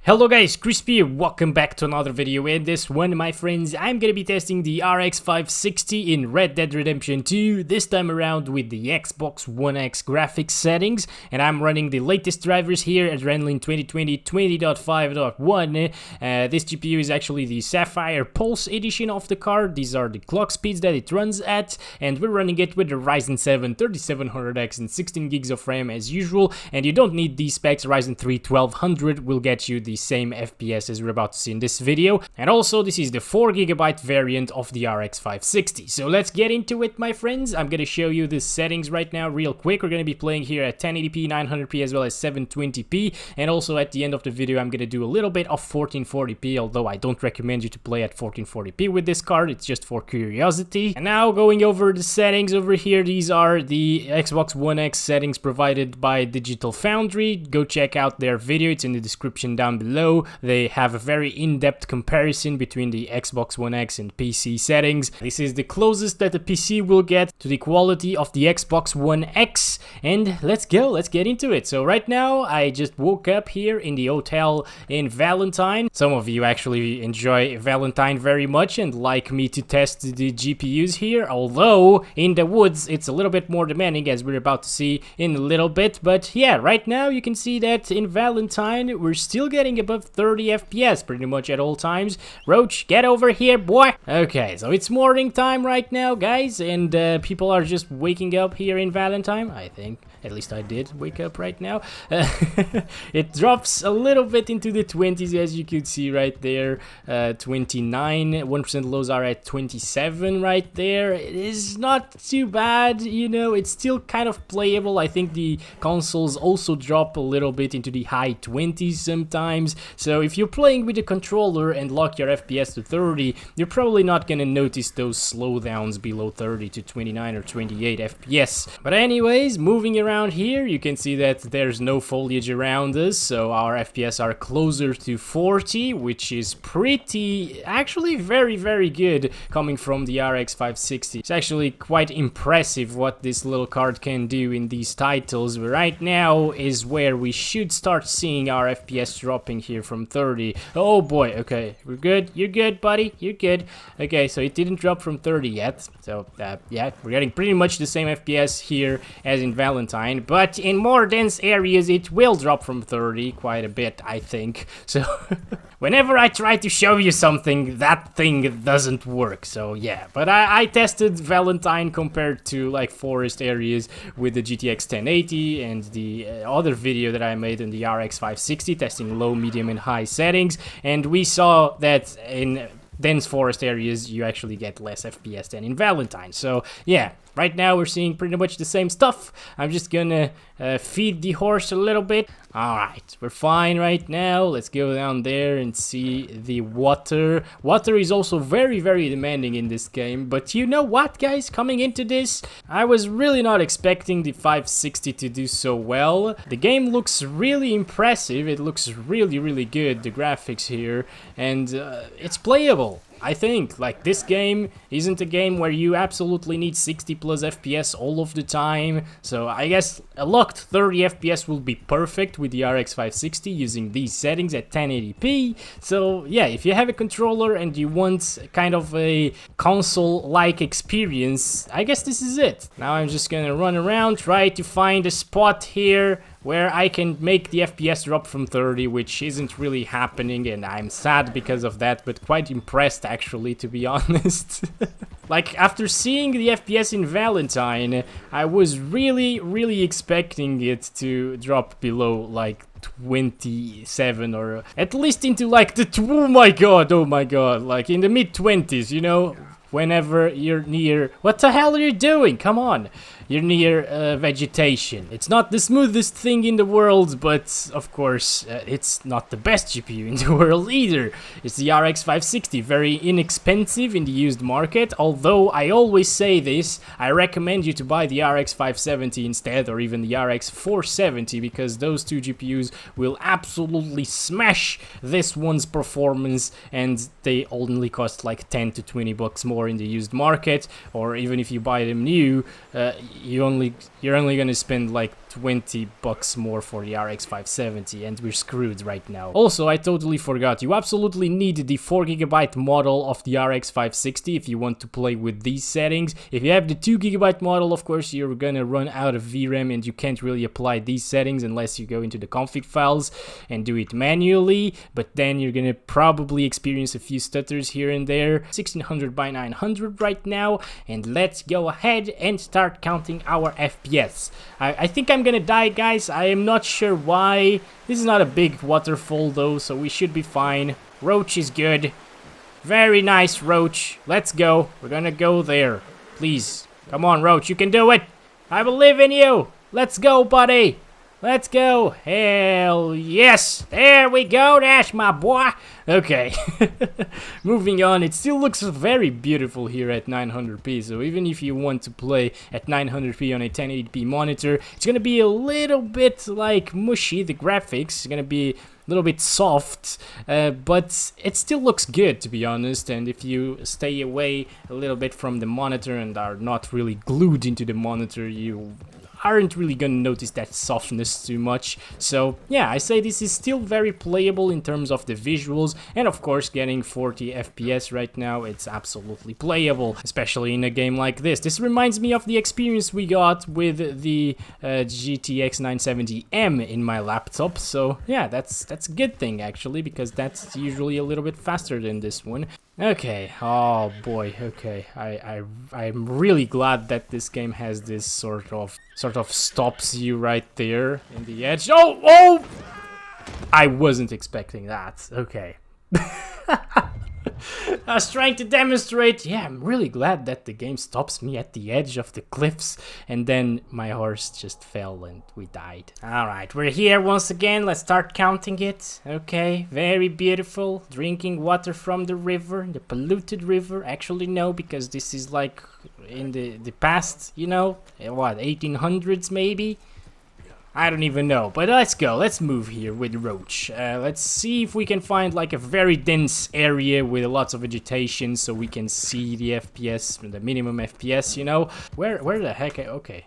Hello guys, Crispy here. Welcome back to another video. In this one, my friends, I'm gonna be testing the RX 560 in Red Dead Redemption 2, this time around with the Xbox One X graphics settings, and I'm running the latest drivers here at Adrenaline 2020 20.5.1. This GPU is actually the Sapphire Pulse edition of the card. These are the clock speeds that it runs at, and we're running it with the Ryzen 7 3700X and 16 gigs of RAM as usual, and you don't need these specs. Ryzen 3 1200 will get you the same FPS as we're about to see in this video, and also this is the 4GB variant of the RX 560. So let's get into it, my friends. I'm gonna show you the settings right now real quick. We're gonna be playing here at 1080p, 900p as well as 720p, and also at the end of the video I'm gonna do a little bit of 1440p, although I don't recommend you to play at 1440p with this card, it's just for curiosity. And now going over the settings over here, these are the Xbox One X settings provided by Digital Foundry. Go check out their video, it's in the description down below. They have a very in-depth comparison between the Xbox One X and PC settings. This is the closest that the PC will get to the quality of the Xbox One X, and let's get into it. So right now I just woke up here in the hotel in Valentine. Some of you actually enjoy Valentine very much and like me to test the GPUs here, although in the woods it's a little bit more demanding, as we're about to see in a little bit. But yeah, right now you can see that in Valentine we're still getting above 30 FPS pretty much at all times. Roach, get over here, boy. Okay, so it's morning time right now, guys, and people are just waking up here in Valentine, I think. At least I did wake up right now. It drops a little bit into the 20s, as you could see right there. 29, 1% lows are at 27 right there. It is not too bad, you know, it's still kind of playable. I think the consoles also drop a little bit into the high 20s sometimes. So if you're playing with a controller and lock your FPS to 30, you're probably not gonna notice those slowdowns below 30 to 29 or 28 FPS. But anyways, moving around here, you can see that there's no foliage around us, so our FPS are closer to 40, which is actually very good coming from the RX 560. It's actually quite impressive what this little card can do in these titles. Right now is where we should start seeing our FPS dropping here from 30. Oh boy, okay, we're good. You're good, buddy, you're good. Okay, so it didn't drop from 30 yet, so yeah, we're getting pretty much the same FPS here as in Valentine, but in more dense areas it will drop from 30 quite a bit, I think. So whenever I try to show you something, that thing doesn't work. So yeah, but I tested Valentine compared to like forest areas with the GTX 1080 and the other video that I made on the RX 560 testing low, medium and high settings, and we saw that in dense forest areas you actually get less FPS than in Valentine. So yeah, right now we're seeing pretty much the same stuff. I'm just gonna feed the horse a little bit. Alright, we're fine right now. Let's go down there and see the water. Water is also very demanding in this game, but you know what, guys? Coming into this, I was really not expecting the 560 to do so well. The game looks really impressive. It looks really good, the graphics here, and it's playable. I think, like, this game isn't a game where you absolutely need 60 plus FPS all of the time, so I guess a locked 30 FPS will be perfect with the RX 560 using these settings at 1080p. So yeah, if you have a controller and you want kind of a console-like experience, I guess this is it. Now I'm just gonna run around, try to find a spot here where I can make the FPS drop from 30, which isn't really happening, and I'm sad because of that, but quite impressed actually, to be honest. Like, after seeing the FPS in Valentine, I was really expecting it to drop below like 27, or at least into like the oh my god, like in the mid-20s, you know, whenever you're near, what the hell are you doing? Come on. You're near vegetation. It's not the smoothest thing in the world, but of course it's not the best GPU in the world either. It's the RX 560, very inexpensive in the used market, although I always say this, I recommend you to buy the RX 570 instead, or even the RX 470, because those two GPUs will absolutely smash this one's performance, and they only cost like 10 to 20 bucks more in the used market, or even if you buy them new, you're only gonna spend like 20 bucks more for the RX 570, and we're screwed right now. Also, I totally forgot, you absolutely need the 4GB model of the RX 560 if you want to play with these settings. If you have the 2GB model, of course, you're gonna run out of VRAM and you can't really apply these settings unless you go into the config files and do it manually, but then you're gonna probably experience a few stutters here and there. 1600 by 900 right now, and let's go ahead and start counting our FPS. I think I'm gonna die, guys. I am not sure why. This is not a big waterfall though, so we should be fine. Roach is good. Very nice, Roach. Let's go. We're gonna go there. Please. Come on, Roach. You can do it. I believe in you. Let's go, buddy. Let's go. Hell yes. There we go. That's my boy. Okay. Moving on. It still looks very beautiful here at 900p. So even if you want to play at 900p on a 1080p monitor, it's going to be a little bit like mushy. The graphics is going to be a little bit soft, but it still looks good, to be honest. And if you stay away a little bit from the monitor and are not really glued into the monitor, you aren't really gonna notice that softness too much. So yeah, I say this is still very playable in terms of the visuals, and of course getting 40 FPS right now, it's absolutely playable, especially in a game like this. This reminds me of the experience we got with the GTX 970M in my laptop. So yeah, that's a good thing actually, because that's usually a little bit faster than this one. Okay, oh boy, okay, I'm really glad that this game has this sort of stops you right there in the edge. Oh! I wasn't expecting that, okay. I was trying to demonstrate, yeah, I'm really glad that the game stops me at the edge of the cliffs, and then my horse just fell and we died. Alright, we're here once again, let's start counting it. Okay, very beautiful, drinking water from the river, the polluted river. Actually no, because this is like in the past, you know, what, 1800s maybe? I don't even know, but let's go. Let's move here with Roach. Let's see if we can find like a very dense area with lots of vegetation so we can see the FPS, the minimum FPS, you know. Where the heck? Okay.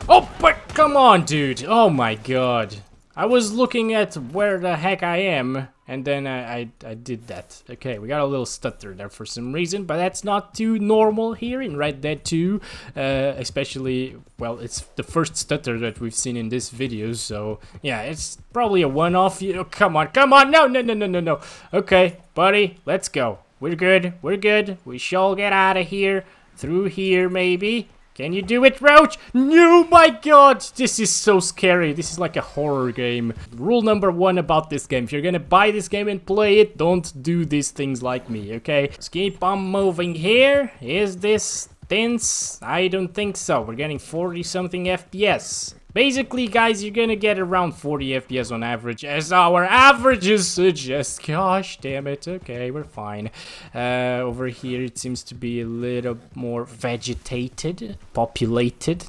Oh, but come on, dude. Oh my god. I was looking at where the heck I am, and then I did that. Okay, we got a little stutter there for some reason, but that's not too normal here in Red Dead 2. Especially, well, it's the first stutter that we've seen in this video, so yeah, it's probably a one-off. Come on, no. Okay, buddy, let's go. We're good. We shall get out of here. Through here, maybe. Can you do it, Roach? No, my god! This is so scary. This is like a horror game. Rule number 1 about this game. If you're gonna buy this game and play it, don't do these things like me, okay? Let's keep on moving here. Is this dense? I don't think so. We're getting 40-something FPS. Basically, guys, you're gonna get around 40 FPS on average, as our averages suggest. Gosh damn it. Okay, we're fine. Over here, it seems to be a little more vegetated, populated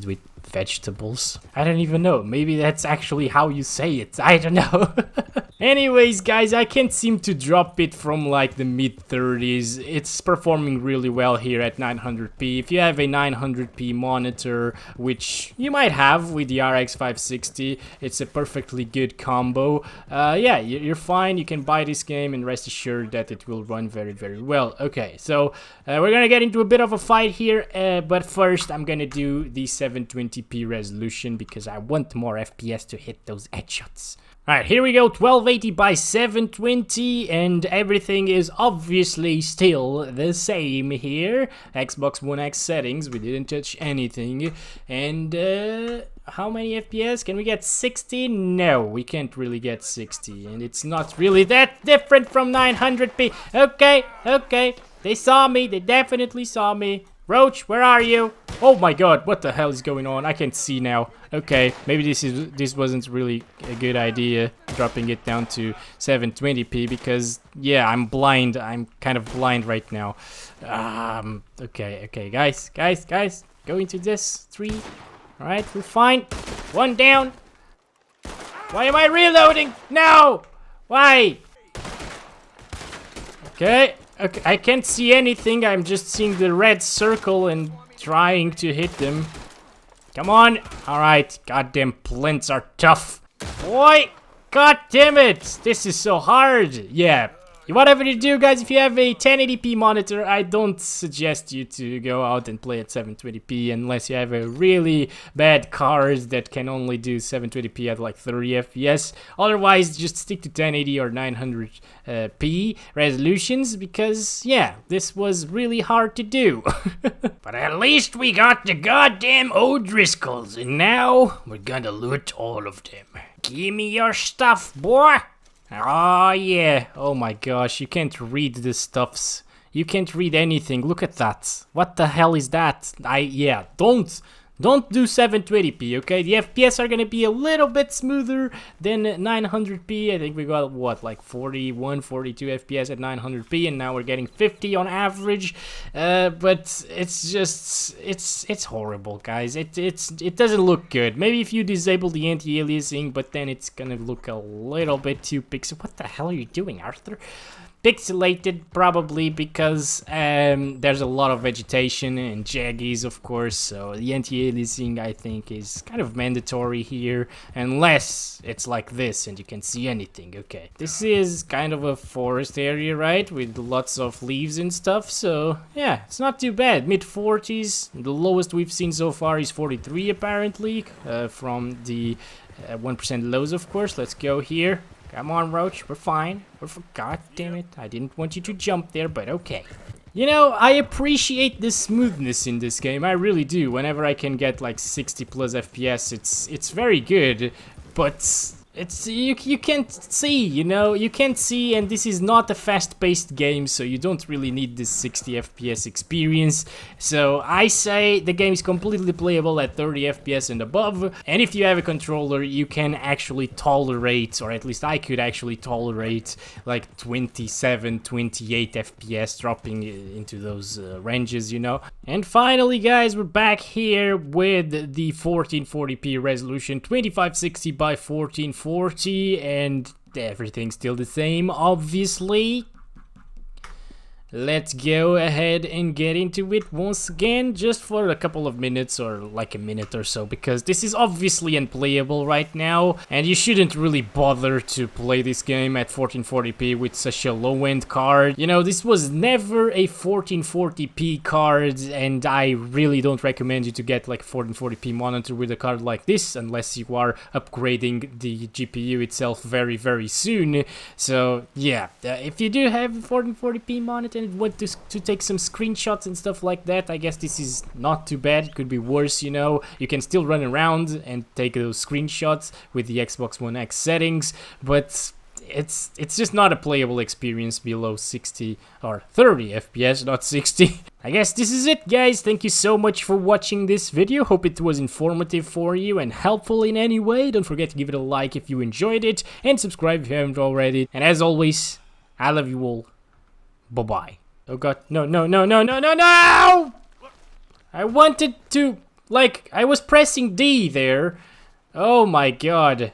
with vegetables. I don't even know. Maybe that's actually how you say it. I don't know. Anyways, guys, I can't seem to drop it from like the mid-30s. It's performing really well here at 900p. If you have a 900p monitor, which you might have with the RX 560, it's a perfectly good combo. Yeah, you're fine. You can buy this game and rest assured that it will run very, very well. Okay, so we're gonna get into a bit of a fight here, but first I'm gonna do the 720p resolution because I want more FPS to hit those headshots. Alright, here we go, 1280 by 720, and everything is obviously still the same here. Xbox One X settings, we didn't touch anything. And how many FPS? Can we get 60? No, we can't really get 60, and it's not really that different from 900p. Okay, they saw me, they definitely saw me. Roach, where are you? Oh my god, what the hell is going on? I can't see now. Okay, maybe this wasn't really a good idea, dropping it down to 720p, because yeah, I'm blind. I'm kind of blind right now. Okay, guys, go into this. 3. All right, we're fine. 1 down. Why am I reloading? No! Why? Okay, I can't see anything. I'm just seeing the red circle and trying to hit them. Come on. Alright, goddamn plinths are tough. Boy, god damn it. This is so hard. Yeah. Whatever you do, guys, if you have a 1080p monitor, I don't suggest you to go out and play at 720p unless you have a really bad card that can only do 720p at like 30 FPS. Otherwise, just stick to 1080 or 900p resolutions because, yeah, this was really hard to do. But at least we got the goddamn O'Driscolls, and now we're gonna loot all of them. Give me your stuff, boy! Oh yeah, oh my gosh, you can't read the stuffs. You can't read anything, look at that. What the hell is that? Yeah, don't do 720p, okay? The FPS are gonna be a little bit smoother than 900p. I think we got, what, like 41, 42 FPS at 900p, and now we're getting 50 on average. But it's just, it's horrible, guys. It doesn't look good. Maybe if you disable the anti-aliasing, but then it's gonna look a little bit too pixel. What the hell are you doing, Arthur? Pixelated, probably because there's a lot of vegetation and jaggies, of course, so the anti-aliasing I think is kind of mandatory here, unless it's like this and you can see anything. Okay, this is kind of a forest area, right, with lots of leaves and stuff, so yeah, it's not too bad. Mid 40s, the lowest we've seen so far is 43 apparently, from the 1% lows, of course. Let's go here. Come on, Roach, we're fine. God damn it, I didn't want you to jump there, but okay. You know, I appreciate the smoothness in this game, I really do. Whenever I can get like 60 plus FPS, it's very good, but it's you can't see, you know, you can't see, and this is not a fast-paced game, so you don't really need this 60 FPS experience. So I say the game is completely playable at 30 FPS and above, and if you have a controller, you can actually tolerate, or at least I could actually tolerate, like 27, 28 FPS, dropping into those ranges, you know. And finally, guys, we're back here with the 1440p resolution, 2560 by 1440, and everything's still the same, obviously. Let's go ahead and get into it once again, just for a couple of minutes, or like a minute or so, because this is obviously unplayable right now, and you shouldn't really bother to play this game at 1440p with such a low-end card. You know, this was never a 1440p card, and I really don't recommend you to get like a 1440p monitor with a card like this, unless you are upgrading the GPU itself very, very soon. So yeah, if you do have a 1440p monitor and want to take some screenshots and stuff like that, I guess this is not too bad. It could be worse, you know. You can still run around and take those screenshots with the Xbox One X settings, but it's just not a playable experience below 60 or 30 FPS, not 60. I guess this is it, guys. Thank you so much for watching this video. Hope it was informative for you and helpful in any way. Don't forget to give it a like if you enjoyed it, and subscribe if you haven't already. And as always, I love you all. Bye-bye. Oh god, no, no, no, no, no, no, no! I wanted to, like, I was pressing D there. Oh my god.